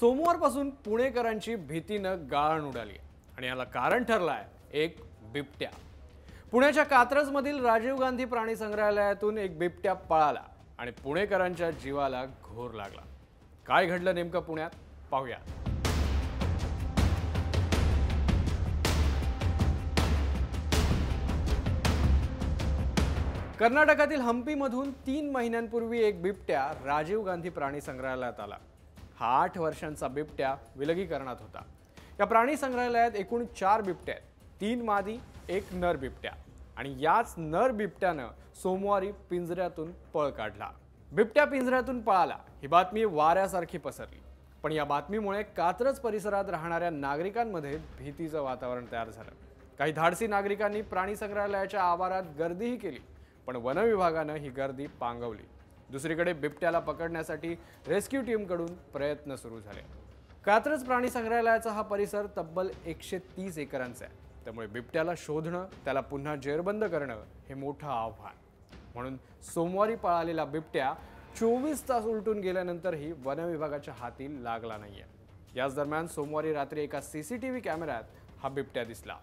सोमवारपासून पुणेकरांची भीतीनं गाळण उडाली आणि याला कारण ठरलाय एक बिबट्या। पुण्याच्या कात्रजमधील राजीव गांधी प्राणी संग्रहालयातून एक बिबट्या पळाला आणि पुणेकरांच्या जीवाला घोर लागला। काय घडलं नेमकं पुण्यात पाहूया। कर्नाटकातील हंपीमधून 3 महिन्यांपूर्वी एक बिबट्या राजीव गांधी प्राणी संग्रहालयात आला। हा 8 वर्षांचा बिबट्या विलगीकरणात होता। या प्राणी संग्रहालयात एकूण 4 बिबट्या आहेत, 3 मादी, 1 नर बिबट्या आणि याच नर बिबट्यानं सोमवारी पिंजऱ्यातून पळ काढला। बिबट्या पिंजऱ्यातून पळाला ही बातमी वाऱ्यासारखी पसरली, पण या बातमीमुळे कात्रज परिसरात राहणाऱ्या नागरिकांमध्ये भीतीचं वातावरण तयार झालं। काही धाडसी नागरिकांनी प्राणी संग्रहालयाच्या आवारात गर्दीही केली, पण वन विभागानं ही गर्दी पांगवली। दुसरीकडे बिबट्याला पकडण्यासाठी रेस्क्यू टीमकडून प्रयत्न सुरू झाले। कात्रज प्राणी संग्रहालयाचा हा परिसर तब्बल 130 एकरांचा आहे, त्यामुळे बिबट्याला शोधणं, त्याला पुन्हा जेरबंद करणं हे मोठं आव्हान। म्हणून सोमवारी पळालेला बिबट्या 24 तास उलटून गेल्यानंतरही वन विभागाच्या हाती लागला नाहीये। याच दरम्यान सोमवारी रात्री एका सीसीटीव्ही कॅमेऱ्यात हा बिबट्या दिसला।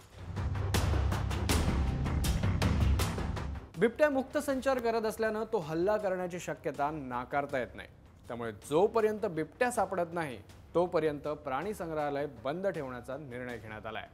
बिबट्या मुक्त संचार करत असल्यानं तो हल्ला करण्याची शक्यता नाकारता येत नाही, त्यामुळे जोपर्यंत बिबट्या सापडत नाही तोपर्यंत प्राणी संग्रहालय बंद ठेवण्याचा निर्णय घेण्यात आलाय।